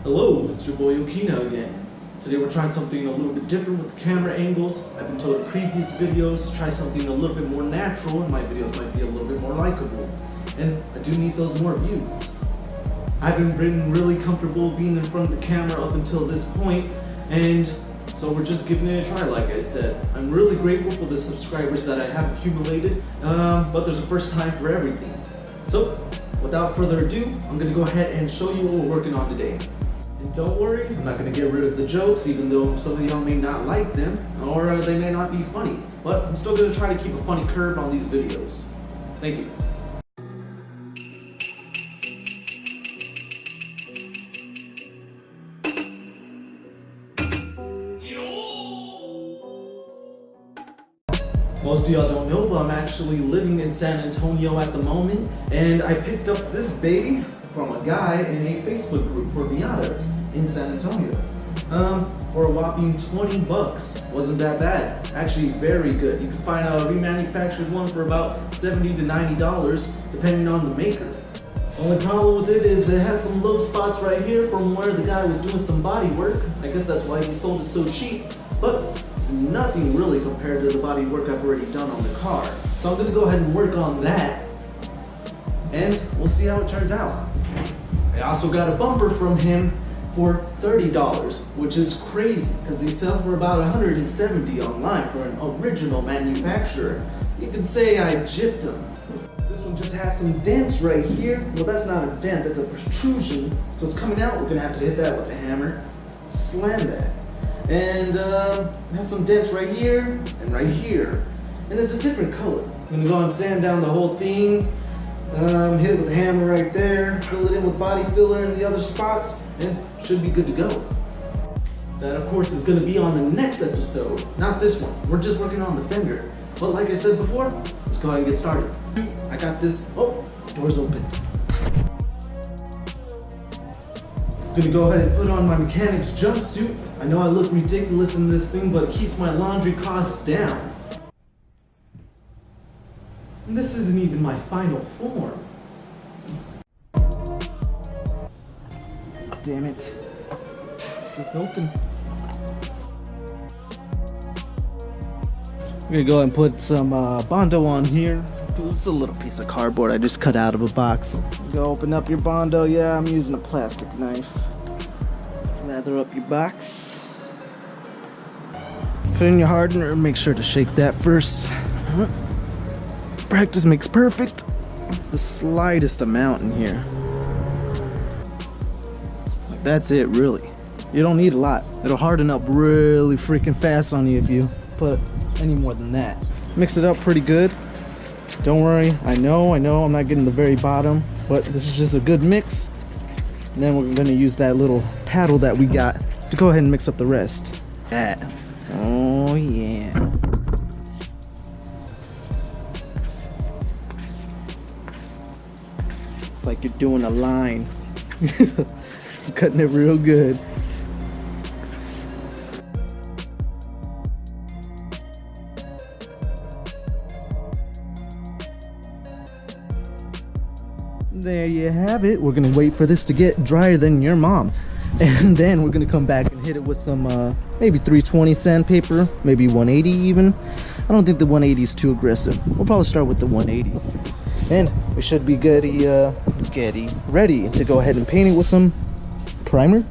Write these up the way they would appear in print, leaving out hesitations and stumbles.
Hello, it's your boy Okina again. Today we're trying something a little bit different with the camera angles. I've been told in previous videos, try something a little bit more natural and my videos might be a little bit more likable. And I do need those more views. I haven't been really comfortable being in front of the camera up until this point, and so we're just giving it a try, like I said. I'm really grateful for the subscribers that I have accumulated, but there's a first time for everything. So, without further ado, I'm gonna go ahead and show you what we're working on today. And don't worry, I'm not gonna get rid of the jokes, even though some of y'all may not like them, or they may not be funny. But I'm still gonna try to keep a funny curve on these videos. Thank you. Most of y'all don't know, but I'm actually living in San Antonio at the moment, and I picked up this baby from a guy in a Facebook group for Miatas in San Antonio. For a whopping 20 bucks. Wasn't that bad. Actually very good. You can find a remanufactured one for about $70 to $90, depending on the maker. Only problem with it is it has some low spots right here from where the guy was doing some body work. I guess that's why he sold it so cheap, but it's nothing really compared to the body work I've already done on the car. So I'm gonna go ahead and work on that, and we'll see how it turns out. I also got a bumper from him for $30, which is crazy because they sell for about $170 online for an original manufacturer. You can say I gypped them. This one just has some dents right here. Well, that's not a dent, that's a protrusion. So it's coming out, we're gonna have to hit that with a hammer. Slam that. And it has some dents right here and right here. And it's a different color. I'm gonna go and sand down the whole thing. Hit it with a hammer right there, fill it in with body filler in the other spots, and should be good to go. That of course is gonna be on the next episode, not this one. We're just working on the Fender. But like I said before, let's go ahead and get started. I got this, oh, door's open. I'm gonna go ahead and put on my mechanic's jumpsuit. I know I look ridiculous in this thing, but it keeps my laundry costs down. And this isn't even my final form. Damn it. It's open. I'm gonna go ahead and put some Bondo on here. It's a little piece of cardboard I just cut out of a box. Go open up your Bondo. Yeah, I'm using a plastic knife. Slather up your box. Put in your hardener. Make sure to shake that first. Practice makes perfect. The slightest amount in here. That's it, really. You don't need a lot. It'll harden up really freaking fast on you if you put any more than that. Mix it up pretty good. Don't worry, I know I'm not getting the very bottom, but this is just a good mix. And then we're gonna use that little paddle that we got to go ahead and mix up the rest. That. Oh yeah. It's like you're doing a line. I'm cutting it real good. There you have it. We're gonna wait for this to get drier than your mom, and then we're gonna come back and hit it with some maybe 320 sandpaper, maybe 180 even. I don't think the 180 is too aggressive. We'll probably start with the 180, and we should be ready to go ahead and paint it with some primer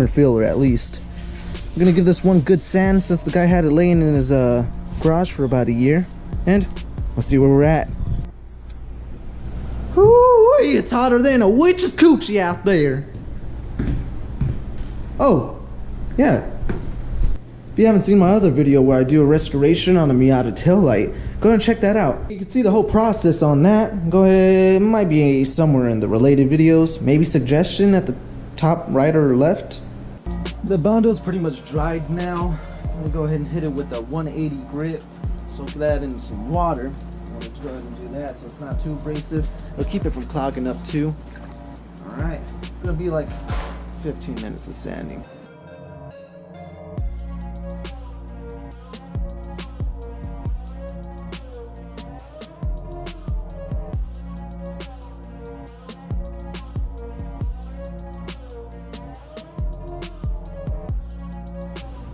filler at least. I'm gonna give this one good sand since the guy had it laying in his garage for about a year, and we'll see where we're at. Ooh, it's hotter than a witch's coochie out there. Oh, yeah. If you haven't seen my other video where I do a restoration on a Miata taillight, go ahead and check that out. You can see the whole process on that. Go ahead, it might be somewhere in the related videos. Maybe suggestion at the top right or left. The Bondo's pretty much dried now. I'm gonna go ahead and hit it with a 180 grit. Soak that in some water. I'm gonna go ahead and do that so it's not too abrasive. It'll keep it from clogging up too. Alright, it's gonna be like 15 minutes of sanding.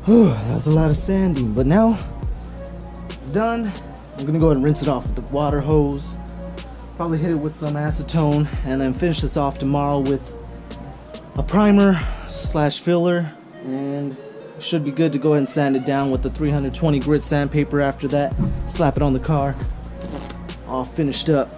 Whew, that was a lot of sanding, but now it's done. I'm gonna go ahead and rinse it off with the water hose. Probably hit it with some acetone and then finish this off tomorrow with a primer slash filler, and should be good to go ahead and sand it down with the 320 grit sandpaper after that. Slap it on the car. All finished up.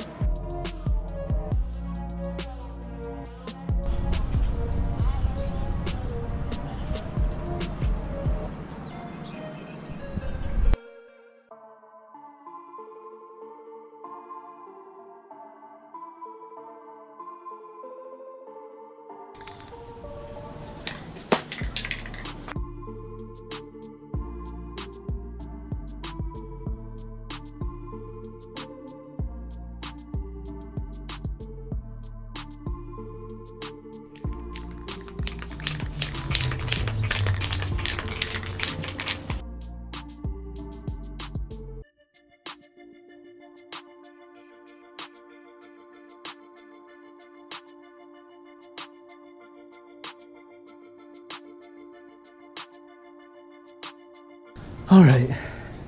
All right,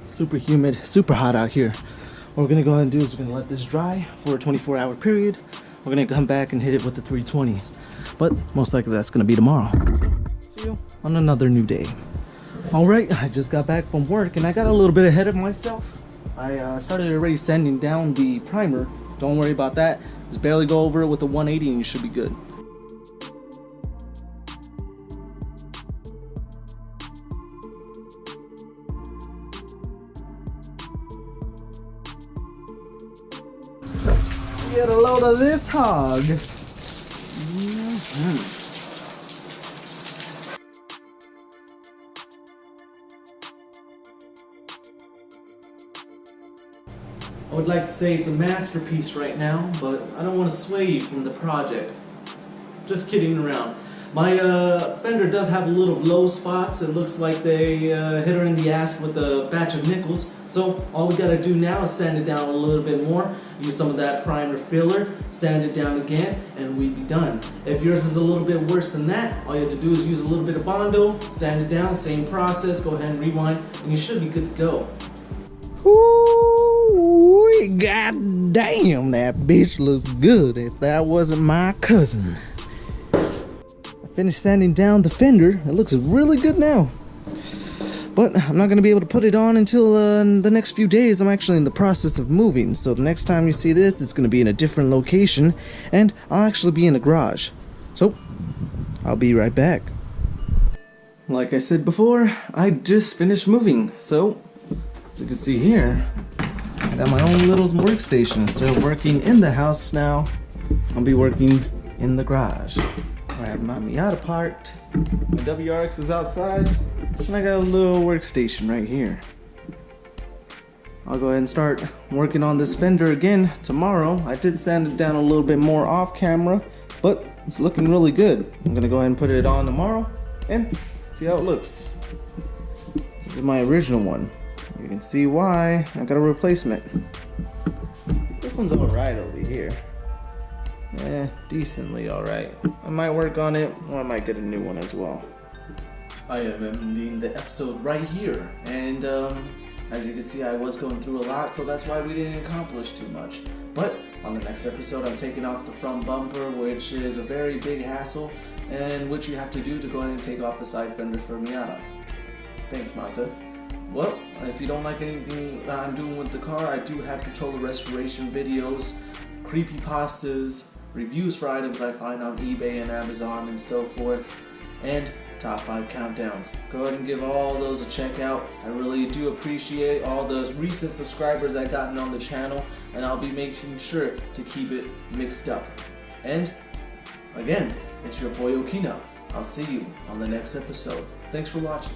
super humid, super hot out here. What we're gonna go ahead and do is we're gonna let this dry for a 24-hour period. We're gonna come back and hit it with the 320, but most likely that's gonna be tomorrow. See you on another new day. All right, I just got back from work and I got a little bit ahead of myself. I started already sanding down the primer. Don't worry about that. Just barely go over it with a 180 and you should be good. Get a load of this hog. I would like to say it's a masterpiece right now, but I don't want to sway you from the project. Just kidding around. My Fender does have a little low spots. It looks like they hit her in the ass with a batch of nickels. So all we gotta do now is sand it down a little bit more. Use some of that primer filler, sand it down again, and we'd be done. If yours is a little bit worse than that, all you have to do is use a little bit of Bondo, sand it down, same process, go ahead and rewind, and you should be good to go. Ooh, god damn, that bitch looks good if that wasn't my cousin. Finished sanding down the fender. It looks really good now, but I'm not going to be able to put it on until the next few days. I'm actually in the process of moving, so the next time you see this, it's going to be in a different location, and I'll actually be in the garage. So I'll be right back. Like I said before, I just finished moving, so as you can see here, I got my own little workstation. Instead of working in the house now, I'll be working in the garage. I have my Miata parked, my WRX is outside, and I got a little workstation right here. I'll go ahead and start working on this fender again tomorrow. I did sand it down a little bit more off camera, but it's looking really good. I'm gonna go ahead and put it on tomorrow and see how it looks. This is my original one. You can see why I got a replacement. This one's alright over here. Decently alright. I might work on it, or I might get a new one as well. I am ending the episode right here, and as you can see, I was going through a lot, so that's why we didn't accomplish too much. But on the next episode, I'm taking off the front bumper, which is a very big hassle, and which you have to do to go ahead and take off the side fender for a Miata. Thanks, Mazda. Well, if you don't like anything that I'm doing with the car, I do have controller restoration videos, creepypastas, reviews for items I find on eBay and Amazon and so forth, and top 5 countdowns. Go ahead and give all those a check out. I really do appreciate all those recent subscribers I've gotten on the channel, and I'll be making sure to keep it mixed up. And again, it's your boy Okina. I'll see you on the next episode. Thanks for watching.